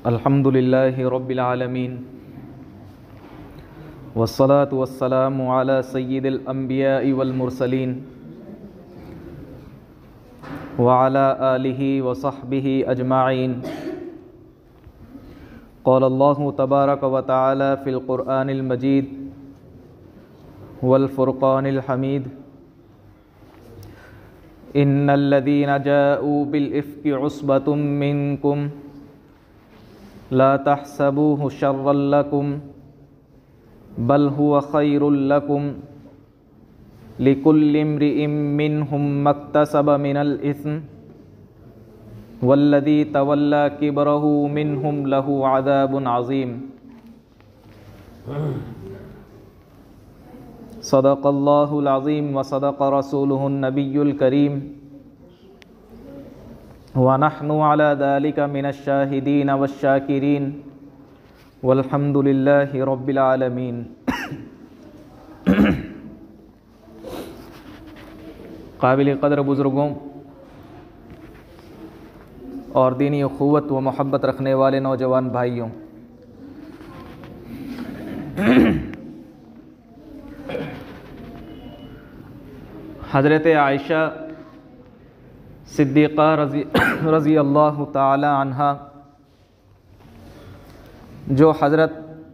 अल्हम्दुलिल्लाहि रब्बिल आलमीन वस्सलातु वस्सलामु अला सय्यिदिल अंबियाइ वल मुरसलीन व अला आलिहि व सहबिहि अजमाइन। क़ाल अल्लाहु तबारक व तआला फ़िल क़ुरआनिल मजीद वल फ़ुरक़ानिल हमीद। इन्नल्लज़ीना जाऊ बिल इफ़्कि उस्बतुम मिनकुम ला तहसबूहु शर्रन लकुम बल हुवा खैरुल लकुम लिकुल्लि इम्रिइम मिनहुम मक्तसब मिनल इस्म वल्लज़ी तवल्ला किब्रहु मिनहुम लहु अज़ाबुन अज़ीम। सदक़ल्लाहुल अज़ीम व सदक़ रसूलुहुन नबियुल करीम व नहनु अला ज़ालिका मिनश शाहिदीन वश्शाकिरीन वल्हम्दुलिल्लाहि रब्बिल आलमीन। काबिल क़द्र बुज़ुर्गों और दीनी अख़ुवत व मोहब्बत रखने वाले नौजवान भाइयों, हज़रत आयशा सिद्दीक़ा रज़ी अल्लाह ताला अन्हा, जो हज़रत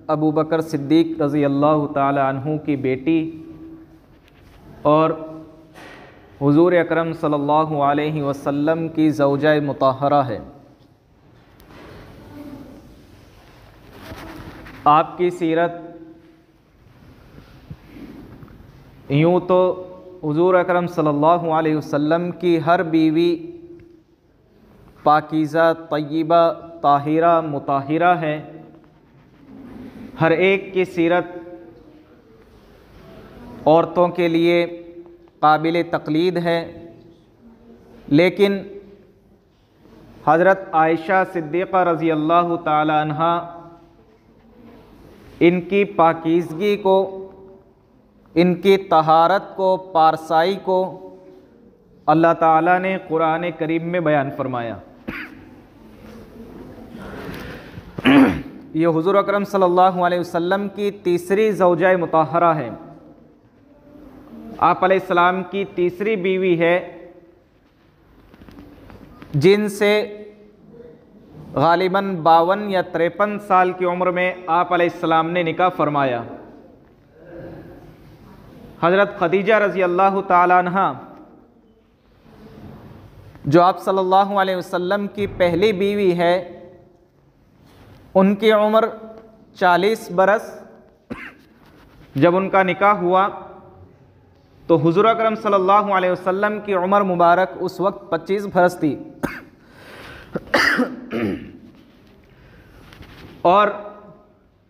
अबू बकर सिद्दीक़ रज़ी अल्लाह ताला अन्हु की बेटी और हुज़ूर अकरम सल्लल्लाहु अलैहि वसल्लम की ज़ौजा मुताहरा है। आपकी सीरत यूँ तो हुज़ूर अकरम सल्लल्लाहु अलैहि वसल्लम की हर बीवी पाकीज़ा तय्यबा ताहिरा मुताहिरा है, हर एक की सीरत औरतों के लिए काबिल तक़लीद है, लेकिन हज़रत आयशा सिद्दीक़ा रज़ी अल्लाह ताला अन्हा इनकी पाकीज़गी को, इनकी तहारत को, पारसाई को अल्लाह ताला ने कुरान करीम में बयान फरमाया। ये हुज़ूर अकरम सल्लल्लाहु अलैहि वसल्लम की तीसरी ज़ौजा मुताहरा है। आप अलैहिस्सलाम की तीसरी बीवी है जिनसे गालिबन 52 या 53 साल की उम्र में आप अलैहिस्सलाम ने निकाह फरमाया। हज़रत खदीजा रज़ी अल्लाह ताला अन्हा, जो आप सल्लल्लाहु अलैहि वसल्लम की पहली बीवी है, उनकी उम्र 40 बरस। जब उनका निकाह हुआ तो हुज़ूर अकरम सल्लल्लाहु अलैहि वसल्लम की उम्र मुबारक उस वक्त 25 बरस थी। और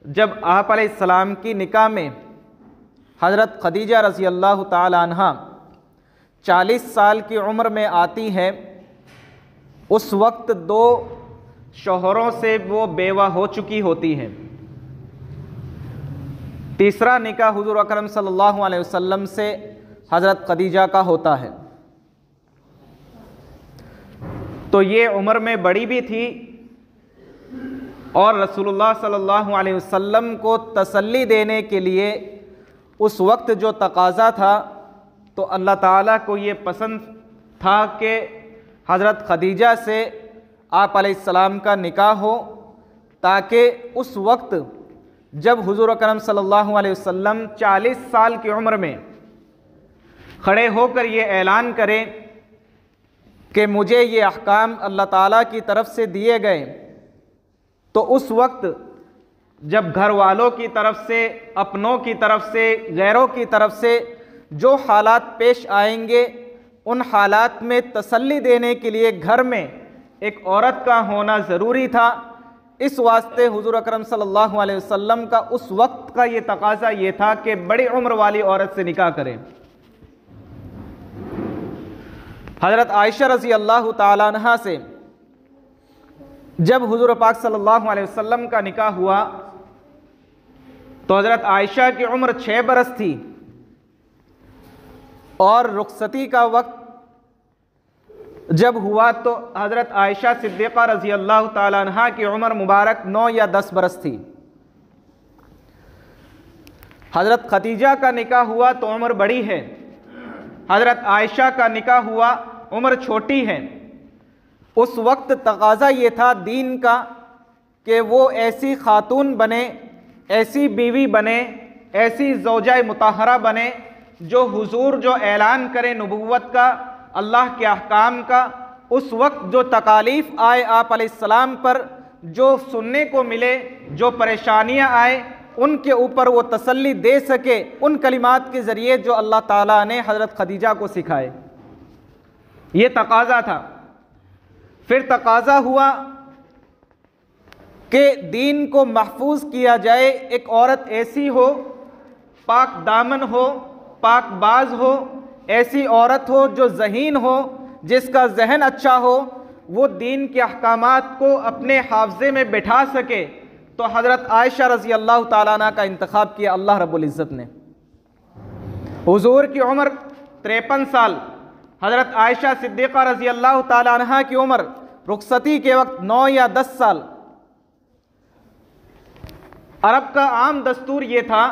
जब आप अलैहिस्सलाम की निकाह में हज़रत खदीजा रज़ी अल्लाह ताला अन्हा 40 साल की उम्र में आती है, उस वक्त 2 शौहरों से वो बेवा हो चुकी होती हैं। तीसरा निकाह हुज़ूर अकरम सल्लल्लाहु अलैहि वसल्लम से हज़रत खदीजा का होता है। तो ये उम्र में बड़ी भी थी और रसूलुल्लाह सल्लल्लाहु अलैहि वसल्लम को तसल्ली देने के लिए उस वक्त जो तकाज़ा था, तो अल्लाह ताला को ये पसंद था कि हज़रत खदीजा से आप अलैहिस्सलाम का निकाह हो, ताकि उस वक्त जब हुज़ूर अकरम सल्लल्लाहु अलैहि वसल्लम 40 साल की उम्र में खड़े होकर ये ऐलान करें कि मुझे ये अहकाम अल्लाह ताला की तरफ से दिए गए, तो उस वक्त जब घर वालों की तरफ से, अपनों की तरफ से, गैरों की तरफ से जो हालात पेश आएंगे, उन हालात में तसल्ली देने के लिए घर में एक औरत का होना ज़रूरी था। इस वास्ते हुज़ूर अकरम सल्लल्लाहु अलैहि वसल्लम का उस वक्त का ये तकाज़ा ये था कि बड़ी उम्र वाली औरत से निकाह करें। हज़रत आयशा रज़ी अल्लाह ताला अन्हा से जब हुज़ूर पाक सल्लल्लाहु अलैहि वसल्लम का निकाह हुआ तो हज़रत आयशा की उम्र 6 बरस थी और रुखसती का वक्त जब हुआ तो हज़रत आयशा सिद्दीक़ा रज़ी अल्लाह ताला अन्हा की उम्र मुबारक 9 या 10 बरस थी। हज़रत खदीजा का निकाह हुआ तो उम्र बड़ी है, हज़रत आयशा का निकाह हुआ उम्र छोटी है। उस वक्त तकाज़ा ये था दीन का कि वो ऐसी खातून बने, ऐसी बीवी बने, ऐसी ज़ौजा मुताहरा बने जो हुजूर जो ऐलान करे नबुव्वत का, अल्लाह के अहकाम का, उस वक्त जो तकालीफ आए आप अलैहिस्सलाम पर, जो सुनने को मिले, जो परेशानियां आए, उनके ऊपर वो तसल्ली दे सके उन कलिमात के ज़रिए जो अल्लाह ताला ने हज़रत खदीजा को सिखाए। ये तकाज़ा था। फिर तकाज़ा हुआ कि दीन को महफूज किया जाए, एक औरत ऐसी हो, पाक दामन हो, पाक बाज हो, ऐसी औरत हो जो ज़हीन हो, जिसका जहन अच्छा हो, वो दीन के अहकामात को अपने हाफ़ज़े में बिठा सके। तो हज़रत आयशा रज़ी अल्लाह ताला अन्हा का इंतखाब किया अल्लाह रब्बुल इज़्ज़त ने। हुजूर की उम्र 53 साल, हज़रत आयशा सिद्दीक़ा रज़ी अल्लाह ताला अन्हा की उम्र रुखसती के वक्त 9 या 10 साल। अरब का आम दस्तूर ये था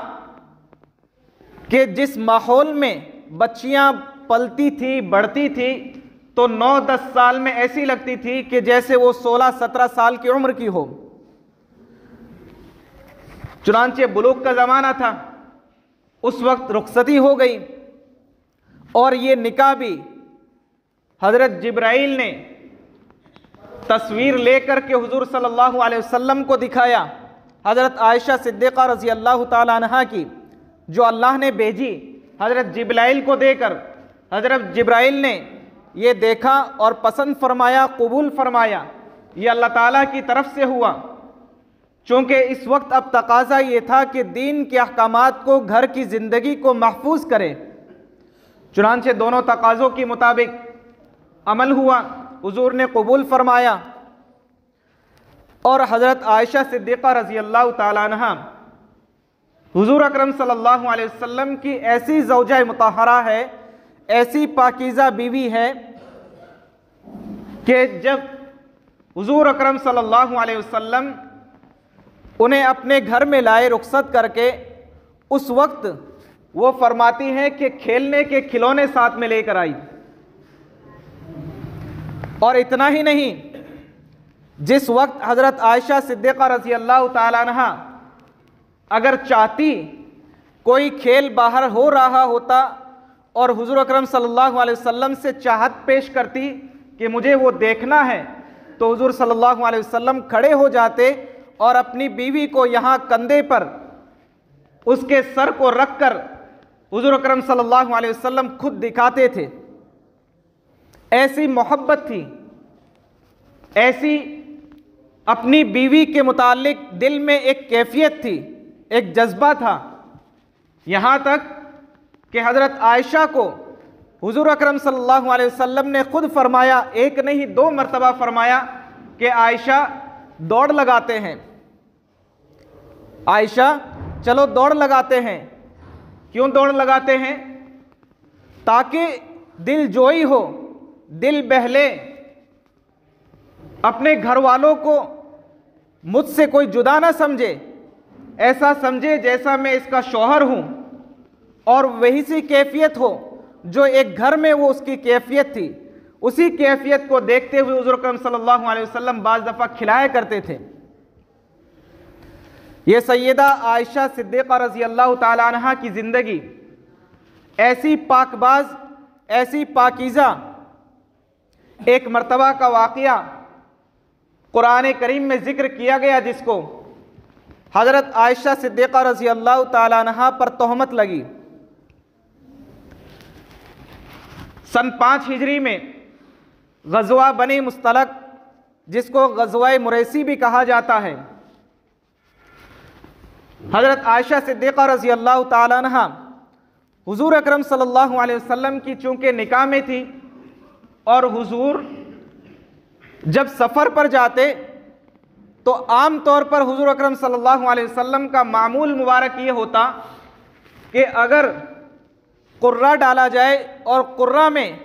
कि जिस माहौल में बच्चियां पलती थी, बढ़ती थी, तो 9-10 साल में ऐसी लगती थी कि जैसे वो 16-17 साल की उम्र की हो। चुनांचे बुलूग का ज़माना था, उस वक्त रुखसती हो गई और ये निकाह भी हज़रत जिब्राइल ने तस्वीर लेकर के हुजूर सल्लल्लाहु अलैहि वसल्लम को दिखाया। हज़रत आयशा सिद्दीक़ा रज़ी अल्लाह ताला अन्हा की जो अल्लाह ने भेजी हज़रत जिब्राइल को देकर, हज़रत जिब्राइल ने ये देखा और पसंद फरमाया, कबूल फरमाया, ये अल्लाह ताला की तरफ से हुआ। चूँकि इस वक्त अब तकाज़ा ये था कि दीन के अहकामात को, घर की ज़िंदगी को महफूज करें। चुनांचे दोनों तकाज़ों के मुताबिक अमल हुआ, हुजूर ने कबूल फरमाया और हज़रत आयशा सिद्दीक़ा रज़ी अल्लाह ताला अन्हा हुजूर अकरम सल्लल्लाहु अलैहि वसल्लम की ऐसी ज़ौजा मुताहरा है, ऐसी पाकीज़ा बीवी है कि जब हुजूर अकरम सल्लल्लाहु अलैहि वसल्लम उन्हें अपने घर में लाए रुखसत करके, उस वक्त वो फरमाती हैं कि खेलने के खिलौने साथ में लेकर आई। और इतना ही नहीं, जिस वक्त हज़रत आयशा सिद्दीक़ा रज़ी अल्लाह ताला अन्हा अगर चाहती कोई खेल बाहर हो रहा होता और हुज़ूर अकरम सल्लल्लाहु अलैहि वसल्लम से चाहत पेश करती कि मुझे वो देखना है, तो हुज़ूर सल्लल्लाहु अलैहि वसल्लम खड़े हो जाते और अपनी बीवी को यहाँ कंधे पर उसके सर को रखकर हुज़ूर अकरम सल्लल्लाहु अलैहि वसल्लम खुद दिखाते थे। ऐसी मोहब्बत थी, ऐसी अपनी बीवी के मुताल्लिक दिल में एक कैफियत थी, एक जज्बा था। यहाँ तक कि हज़रत आयशा को हुज़ूर अकरम सल्लल्लाहु अलैहि वसल्लम ने खुद फरमाया, एक नहीं 2 मरतबा फरमाया कि आयशा दौड़ लगाते हैं, आयशा चलो दौड़ लगाते हैं। क्यों दौड़ लगाते हैं? ताकि दिल जोई हो, दिल बहले, अपने घर वालों को मुझसे कोई जुदा ना समझे, ऐसा समझे जैसा मैं इसका शौहर हूं, और वही सी कैफियत हो जो एक घर में वो उसकी कैफियत थी। उसी कैफियत को देखते हुए हुज़ूर अकरम सल्लल्लाहु अलैहि वसल्लम बाज़ दफ़ा खिलाया करते थे। ये सैयदा आयशा सिद्दीक़ा रज़ी अल्लाह ताला अन्हा की ज़िंदगी ऐसी पाकबाज, ऐसी पाकीज़ा। एक मरतबा का वाक़या कुरान करीम में ज़िक्र किया गया, जिसको हज़रत आयशा सिद्दीक़ा रज़ी अल्लाह ताला अन्हा पर तोहमत लगी। सन 5 हिजरी में ग़ज़वा बनी मुस्तलक, जिसको ग़ज़वा मुरैसी भी कहा जाता है, हज़रत आयशा सिद्दीक़ा रज़ी अल्लाह ताला अन्हा हुज़ूर अकरम सल्लल्लाहु अलैहि वसल्लम की चूँकि निकाह में थी, और हुज़ूर जब सफ़र पर जाते तो आम तौर पर हुज़ूर अकरम सल्लल्लाहु अलैहि वसल्लम का मामूल मुबारक ये होता कि अगर कुर्रा डाला जाए और कुर्रा में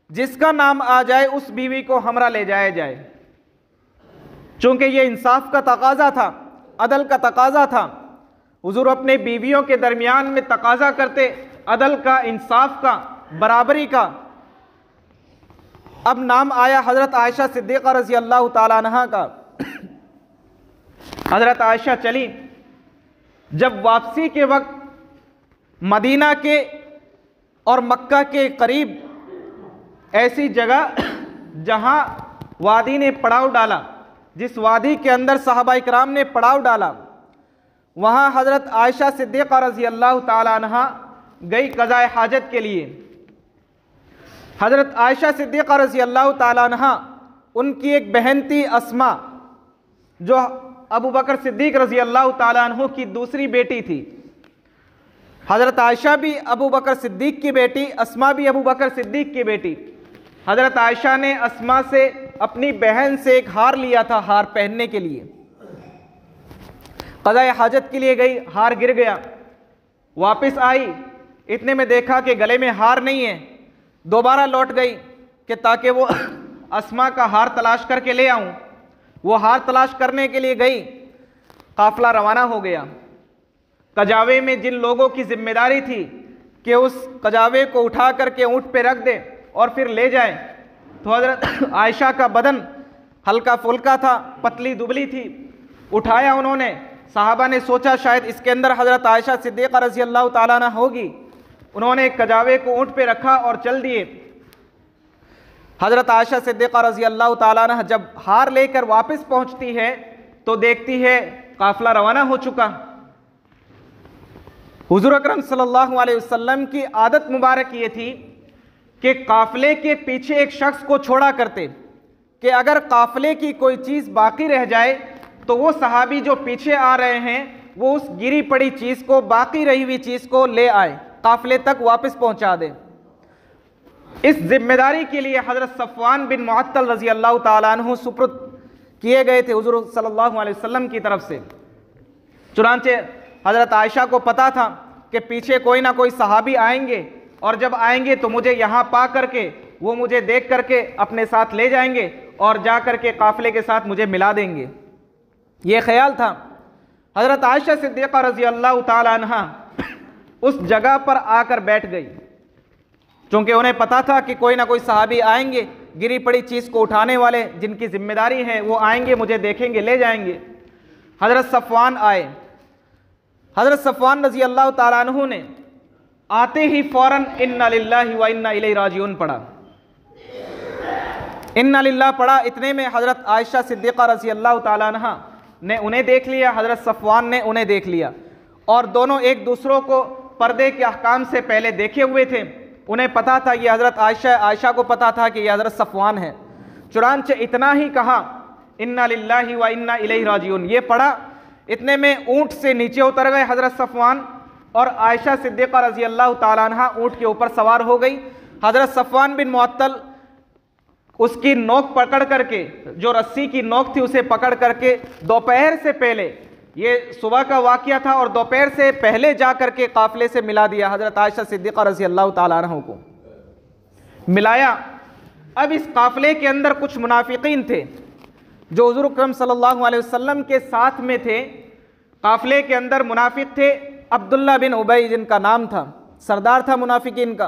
जिसका नाम आ जाए उस बीवी को हमरा ले जाया जाए। चूंकि ये इंसाफ का तकाजा था, अदल का तकाजा था, हुजूर अपने बीवियों के दरमियान में तकाजा करते अदल का, इंसाफ का, बराबरी का। अब नाम आया हज़रत आयशा सिद्दीक़ा रज़ी अल्लाह ताला अन्हा का। हज़रत आयशा चली, जब वापसी के वक्त मदीना के और मक्का के करीब ऐसी जगह जहां वादी ने पड़ाव डाला, जिस वादी के अंदर सहाबा इकराम ने पड़ाव डाला, वहां हज़रत आयशा सिद्दीक़ा रज़ी अल्लाह ताला अन्हा गई क़ज़ाए हाजत के लिए। हज़रत आयशा सिद्दीक़ा रज़ी अल्लाह ताला अन्हा, उनकी एक बहन थी अस्मा, जो अबू बकर सिद्दीक़ रज़ी अल्लाह ताला अन्हु की दूसरी बेटी थी। हज़रत आयशा भी अबू बकर सिद्दीक़ की बेटी, अस्मा भी अबू बकर सिद्दीक़ की बेटी। हज़रत आयशा ने अस्मा से, अपनी बहन से एक हार लिया था, हार पहनने के लिए। क़ज़ाए हाजत के लिए गई, हार गिर गया, वापस आई, इतने में देखा कि गले में हार नहीं है। दोबारा लौट गई कि ताकि वो अस्मा का हार तलाश करके ले आऊं। वो हार तलाश करने के लिए गई, काफिला रवाना हो गया। कजावे में जिन लोगों की जिम्मेदारी थी कि उस कजावे को उठा करके ऊँट पे रख दे और फिर ले जाए, तो हज़रत आयशा का बदन हल्का फुल्का था, पतली दुबली थी। उठाया उन्होंने, साहबा ने सोचा शायद इसके अंदर हज़रत आयशा सिद्दीक़ा रज़ी अल्लाह ताला अन्हा होगी। उन्होंने कजावे को ऊँट पे रखा और चल दिए। हज़रत आयशा सिद्दीक़ा रज़ी अल्लाह ताला अन्हा जब हार लेकर वापस पहुँचती है तो देखती है काफ़िला रवाना हो चुका। हुज़ूर अकरम सल्लल्लाहु अलैहि वसल्लम की आदत मुबारक ये थी कि काफ़िले के पीछे एक शख्स को छोड़ा करते कि अगर काफ़िले की कोई चीज़ बाकी रह जाए तो वो सहाबी जो पीछे आ रहे हैं वो उस गिरी पड़ी चीज़ को, बाकी रही हुई चीज़ को ले आए, काफ़िले तक वापस पहुंचा दे। इस जिम्मेदारी के लिए हज़रत सफ़वान बिन मुअत्तल रज़ी अल्लाह ताला अन्हु सुपुर्द किए गए थे हुज़ूर सल्लल्लाहु अलैहि वसल्लम की तरफ से। चुनांचे हज़रत आयशा को पता था कि पीछे कोई ना कोई सहाबी आएंगे और जब आएंगे तो मुझे यहाँ पा करके वो मुझे देख करके अपने साथ ले जाएंगे और जा करके काफ़िले के साथ मुझे मिला देंगे। ये ख्याल था। हज़रत आयशा सिद्दीक़ा रज़ी अल्लाह ताला अन्हा उस जगह पर आकर बैठ गई, चूँकि उन्हें पता था कि कोई ना कोई सहाबी आएंगे, गिरी पड़ी चीज़ को उठाने वाले जिनकी जिम्मेदारी है वो आएंगे, मुझे देखेंगे, ले जाएंगे। हज़रत सफ़वान आए। हज़रत सफ़वान रज़ी अल्लाह ताला अन्हु ने आते ही फ़ौरन इन्ना लिल्लाहि व इन्ना इलैहि राजिऊन पढ़ा। इन्ना लिल्लाह पढ़ा। इतने में हज़रत आयशा सिद्दीक़ा रज़ी अल्लाह ताला अन्हा ने उन्हें देख लिया, हज़रत सफ़वान ने उन्हें देख लिया, और दोनों एक दूसरों को पर्दे के अहकाम से पहले देखे हुए थे। उन्हें पता था ये हज़रत आयशा, आयशा को पता था कि ये हज़रत सफ़वान है। चुनांचे इतना ही कहा इन्ना लिल्लाहि व इन्ना इलैहि राजिऊन, ये पढ़ा। इतने में ऊँट से नीचे उतर गए हज़रत सफ़वान और आयशा सिद्दीक़ा रज़ी अल्लाह ताला अन्हा ऊँट के ऊपर सवार हो गई। हज़रत सफ़वान बिन मुअत्तल उसकी नोक पकड़ करके, जो रस्सी की नोक थी उसे पकड़ करके दोपहर से पहले, ये सुबह का वाक़या था, और दोपहर से पहले जा करके काफ़िले से मिला दिया। हज़रत आयशा सिद्दीक़ा रज़ी अल्लाह ताला अन्हा को मिलाया। अब इस काफ़िले के अंदर कुछ मुनाफिकीन थे जो हुज़ूर अकरम सल्लल्लाहु अलैहि वसल्लम के साथ में थे। काफ़िले के अंदर मुनाफिक थे। अब्दुल्ला बिन उबई जिनका नाम था, सरदार था मुनाफिकीन का।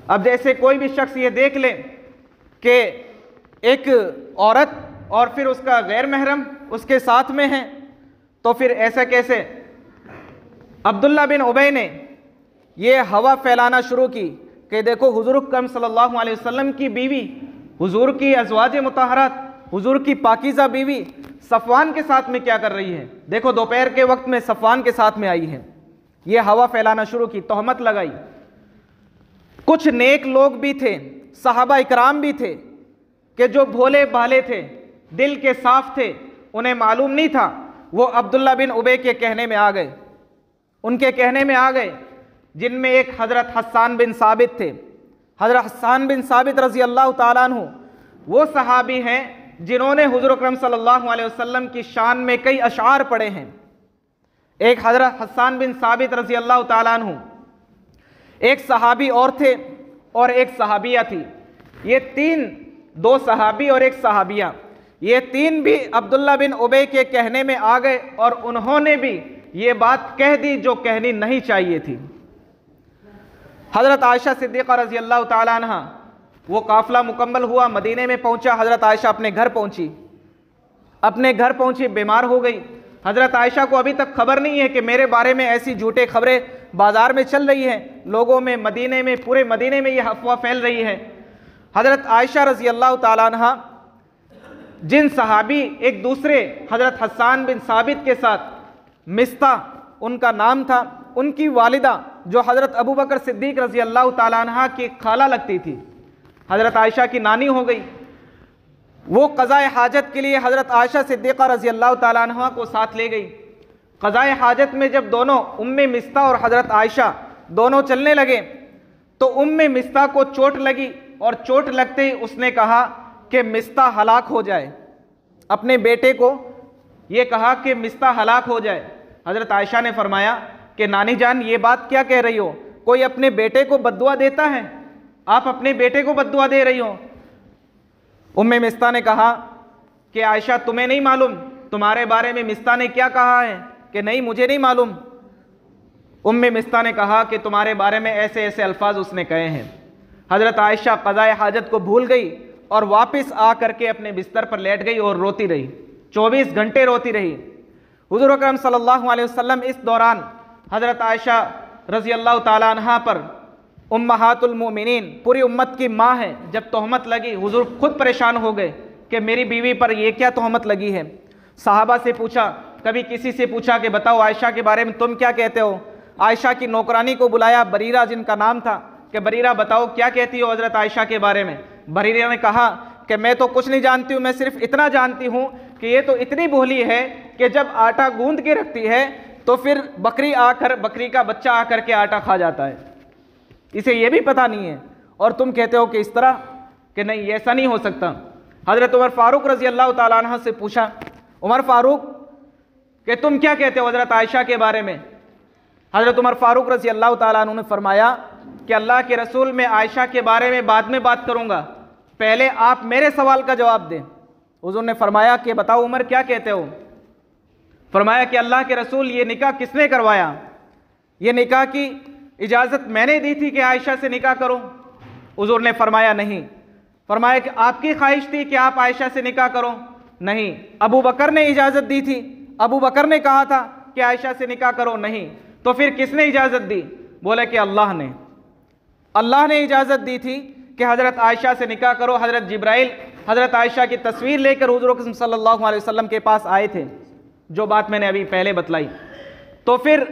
अब जैसे कोई भी शख्स ये देख ले कि एक औरत और फिर उसका गैर महरम उसके साथ में है, तो फिर ऐसा कैसे। अब्दुल्ला बिन उबई ने ये हवा फैलाना शुरू की कि देखो हुज़ूर अकरम सल्लल्लाहु अलैहि वसल्लम की बीवी, हुज़ूर की अज़वाज मुतहहरात, हुज़ूर की पाकीज़ा बीवी सफ़वान के साथ में क्या कर रही है। देखो दोपहर के वक्त में सफ़वान के साथ में आई है। ये हवा फैलाना शुरू की, तोहमत लगाई। कुछ नेक लोग भी थे, सहाबा इकराम भी थे कि जो भोले भाले थे, दिल के साफ थे, उन्हें मालूम नहीं था। वो अब्दुल्ला बिन उबई के कहने में आ गए, उनके कहने में आ गए, जिनमें एक हज़रत हस्सान बिन साबित थे। हज़रत हस्सान बिन साबित रज़ी अल्लाह ताला अन्हु वो सहाबी हैं जिन्होंने हुज़ूर अकरम सल्लल्लाहु अलैहि वसल्लम की शान में कई अशार पढ़े हैं। एक हज़रत हस्सान बिन साबित रज़ी अल्लाह ताला अन्हु, एक सहाबी और थे, और एक सहाबिया थी। ये तीन, दो सहाबी और एक सहाबिया, ये तीन भी अब्दुल्ला बिन उबे के कहने में आ गए और उन्होंने भी ये बात कह दी जो कहनी नहीं चाहिए थी। हज़रत आयशा सिद्दीक़ा रज़ी अल्लाह ताला अन्हा, वो काफ़िला मुकम्मल हुआ, मदीने में पहुंचा। हज़रत आयशा अपने घर पहुंची, बीमार हो गई। हज़रत आयशा को अभी तक खबर नहीं है कि मेरे बारे में ऐसी झूठे खबरें बाज़ार में चल रही हैं, लोगों में, मदीने में, पूरे मदीने में ये अफवाह फैल रही है। हज़रत आयशा रज़ी अल्लाह ताला अन्हा जिन सहाबी एक दूसरे हज़रत हस्सान बिन साबित के साथ, मिस्ता उनका नाम था, उनकी वालिदा जो हज़रत अबू बकर सिद्दीक़ रज़ी अल्लाह ताला अन्हा की खाला लगती थी, हज़रत आयशा की नानी हो गई। वो क़ज़ाए हाजत के लिए हज़रत आयशा सिद्दीक़ा रज़ी अल्लाह ताला अन्हा को साथ ले गई। क़ज़ाए हाजत में जब दोनों उम्मे मिस्ता और हज़रत आयशा दोनों चलने लगे तो उम्मे मिस्ता को चोट लगी और चोट लगते ही उसने कहा कि मिस्ता हलाक हो जाए। अपने बेटे को ये कहा कि मिस्ता हलाक हो जाए। हज़रत आयशा ने फरमाया कि नानी जान, ये बात क्या कह रही हो? कोई अपने बेटे को बद्दुआ देता है? आप अपने बेटे को बद्दुआ दे रही हो। उम्मे मिस्ता ने कहा कि आयशा, तुम्हें नहीं मालूम तुम्हारे बारे में मिस्ता ने क्या कहा है? कि नहीं, मुझे नहीं मालूम। उम्मे मिस्ता ने कहा कि तुम्हारे बारे में ऐसे ऐसे अल्फाज उसने कहे हैं। हज़रत आयशा क़ज़ाए हाजत को भूल गई और वापस आ करके अपने बिस्तर पर लेट गई और रोती रही, 24 घंटे रोती रही। हुज़ूर अकरम सल्लल्लाहु अलैहि वसल्लम इस दौरान हज़रत आयशा रज़ी अल्लाह ताला अन्हा पर, उम्महातुल मोमिनीन, पूरी उम्मत की माँ है, जब तोहमत लगी हुज़ूर खुद परेशान हो गए कि मेरी बीवी पर ये क्या तोहमत लगी है। सहाबा से पूछा, कभी किसी से पूछा कि बताओ आयशा के बारे में तुम क्या कहते हो। आयशा की नौकरानी को बुलाया, बरीरा जिनका नाम था, कि बरीरा बताओ क्या कहती हो हज़रत आयशा के बारे में। बरीरा ने कहा कि मैं तो कुछ नहीं जानती हूँ, मैं सिर्फ इतना जानती हूँ कि ये तो इतनी भोली है कि जब आटा गूंद के रखती है तो फिर बकरी का बच्चा आकर के आटा खा जाता है, इसे ये भी पता नहीं है। और तुम कहते हो कि इस तरह, कि नहीं ऐसा नहीं हो सकता। हज़रत उमर फ़ारूक रज़ी अल्लाह ताला अन्हु से पूछा, उमर फ़ारूक कि तुम क्या कहते हो हज़रत आयशा के बारे में। हज़रत उमर फ़ारूक रज़ी अल्लाह ताला अन्हु ने फरमाया कि अल्लाह के रसूल, मैं आयशा के बारे में बाद में बात करूँगा, पहले आप मेरे सवाल का जवाब दें। हुज़ूर ने फरमाया कि बताओ उमर क्या कहते हो। फरमाया कि अल्लाह के रसूल, ये निकाह किसने करवाया? ये निकाह की इजाज़त मैंने दी थी कि आयशा से निकाह करो। हुज़ूर ने फरमाया नहीं। फरमाया कि आपकी ख्वाहिश थी कि आप आयशा से निकाह करो? नहीं। अबू बकर ने इजाज़त दी थी, अबू बकर ने कहा था कि आयशा से निकाह करो? नहीं। तो फिर किसने इजाज़त दी? बोले कि अल्लाह ने इजाज़त दी थी कि हज़रत आयशा से निकाह करो। हज़रत जिब्राइल हज़रत आयशा की तस्वीर लेकर हुज़ूर सल्लल्लाहु अलैहि वसल्लम के पास आए थे, जो बात मैंने अभी पहले बतलाई। तो फिर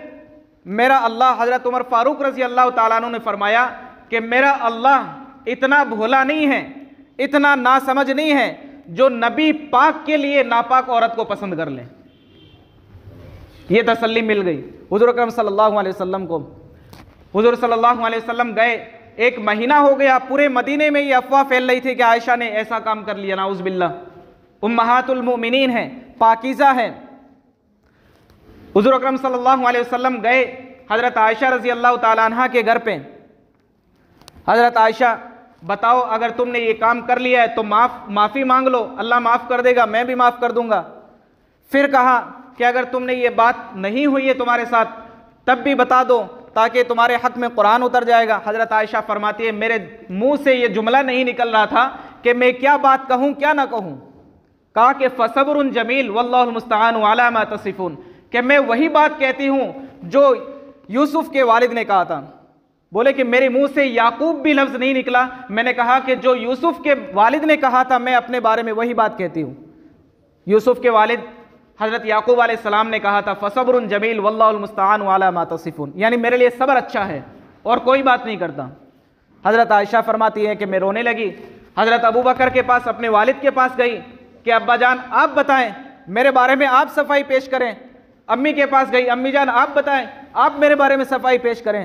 मेरा अल्लाह, हज़रत उमर फ़ारूक रज़ी अल्लाह ताला अन्हु ने फरमाया कि मेरा अल्लाह इतना भोला नहीं है, इतना नासमझ नहीं है जो नबी पाक के लिए नापाक औरत को पसंद कर ले। ये तसल्ली मिल गई हुज़ूर अकरम सल्लल्लाहु अलैहि वसल्लम को। हुज़ूर सल्लल्लाहु अलैहि वसल्लम गए, 1 महीना हो गया, पूरे मदीने में ये अफवाह फैल रही थी कि आयशा ने ऐसा काम कर लिया, नाउज़ बिल्लाह। उम्महातुल मोमिनीन है, पाकीज़ा है। हुज़ूर अकरम सल्लल्लाहु अलैहि वसल्लम गए हज़रत आयशा रज़ी अल्लाह ताला अन्हा के घर पे। हज़रत आयशा, बताओ अगर तुमने ये काम कर लिया है तो माफ़ी मांग लो, अल्लाह माफ़ कर देगा, मैं भी माफ़ कर दूंगा। फिर कहा कि अगर तुमने ये बात नहीं हुई है तुम्हारे साथ तब भी बता दो ताकि तुम्हारे हक़ में कुरान उतर जाएगा। हज़रत आयशा फरमाती है, मेरे मुँह से ये जुमला नहीं निकल रहा था कि मैं क्या बात कहूँ क्या ना कहूँ। कहा कि फ़सब्रुन जमील वल्लाहुल मुस्तआनु अला मा तसिफून, कि मैं वही बात कहती हूँ जो यूसुफ के वालिद ने कहा था। बोले कि मेरे मुंह से याकूब भी लफ्ज़ नहीं निकला, मैंने कहा कि जो यूसुफ के वालिद ने कहा था मैं अपने बारे में वही बात कहती हूँ। यूसुफ के वालिद हज़रत याकूब अलैहिस्सलाम ने कहा था फ़सब्रुन जमील वल्लाहुल मुस्तआनु अला मा तसिफून, यानी मेरे लिए सब्र अच्छा है और कोई बात नहीं करता। हज़रत आयशा फरमाती है कि मैं रोने लगी। हज़रत अबू बकर के पास, अपने वालिद के पास गई कि अब्बा जान आप बताएं, मेरे बारे में आप सफाई पेश करें। अम्मी के पास गई, अम्मी जान आप बताएं, आप मेरे बारे में सफाई पेश करें।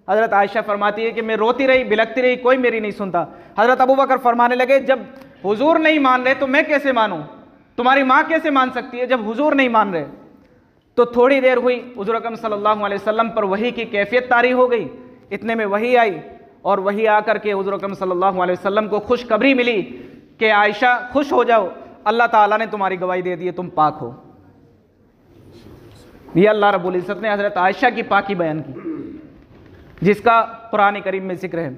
हज़रत आयशा फरमाती है कि मैं रोती रही, बिलखती रही, कोई मेरी नहीं सुनता। हज़रत अबू बकर फरमाने लगे, जब हुजूर नहीं मान रहे तो मैं कैसे मानूं? तुम्हारी माँ कैसे मान सकती है जब हुजूर नहीं मान रहे? तो थोड़ी देर हुई, हुजूर अकरम सल्लल्लाहु अलैहि वसल्लम पर वही की कैफियत तारी हो गई। इतने में वही आई और वही आकर के हुज़ूर अकरम सल्लल्लाहु अलैहि वसल्लम को खुशखबरी मिली कि आयशा खुश हो जाओ, अल्लाह ताला ने तुम्हारी गवाही दे दी है, तुम पाक हो। ये अल्लाह रब्बुल इज़्ज़त ने हज़रत आयशा की पाकी बयान की, जिसका कुरान करीम में जिक्र है।